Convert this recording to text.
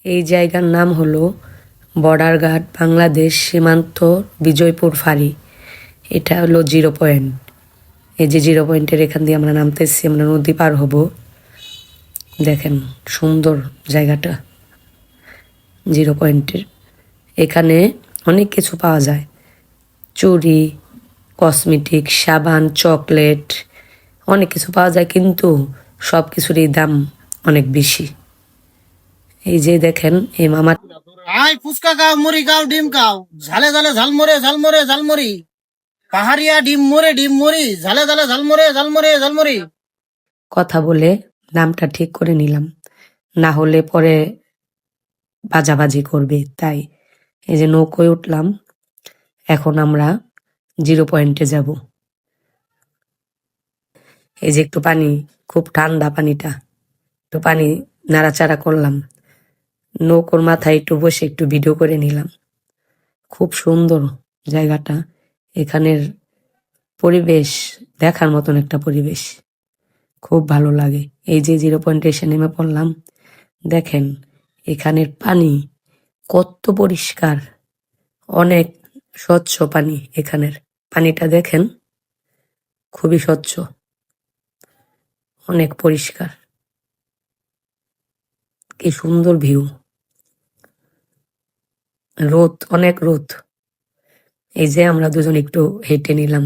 এই জায়গার নাম হলো বর্ডার ঘাট, বাংলাদেশ সীমান্ত, বিজয়পুর ফাঁড়ি। এটা হলো 0 পয়েন্ট। এই যে 0 পয়েন্টের এখান দিয়ে আমরা নামতেছি, আমরা নদী পার হব। দেখেন সুন্দর জায়গাটা 0 পয়েন্টের। এখানে অনেক কিছু পাওয়া যায়, চুড়ি, কসমেটিক, সাবান, চকলেট, অনেক কিছু পাওয়া যায়, কিন্তু সব কিছুরই দাম অনেক বেশি। এই যে দেখেন এই মামা আয় ফুচকা খাও, মুড়ি খাও, ডিম খাও, ঝালে ঝালে ঝালমরে ঝালমরে ঝালমুড়ি, পাহাড়িয়া ডিম মুড়ি, ঝালে ঝালে ঝালমরে ঝালমরে ঝালমুড়ি। কথা বলে নামটা ঠিক করে নিলাম, না হলে পরে বাজাবাজি করবে। তাই এই যে নৌকোয় উঠলাম, এখন আমরা 0 পয়েন্টে যাব। এই যে একটু পানি, খুব ঠান্ডা পানিটা, একটু পানি নাড়াচাড়া করলাম, নৌকোর মাথায় একটু বসে একটু ভিডিও করে নিলাম। খুব সুন্দর জায়গাটা, এখানের পরিবেশ দেখার মতন একটা পরিবেশ, খুব ভালো লাগে। এই যে 0 পয়েন্টে এসে নেমে পড়লাম, দেখেন এখানের পানি কত পরিষ্কার, অনেক স্বচ্ছ পানি। এখানের পানিটা দেখেন খুবই স্বচ্ছ, অনেক পরিষ্কার, কি সুন্দর ভিউ। রোদ, অনেক রোদ। এই যে আমরা দুজন একটু হেঁটে নিলাম।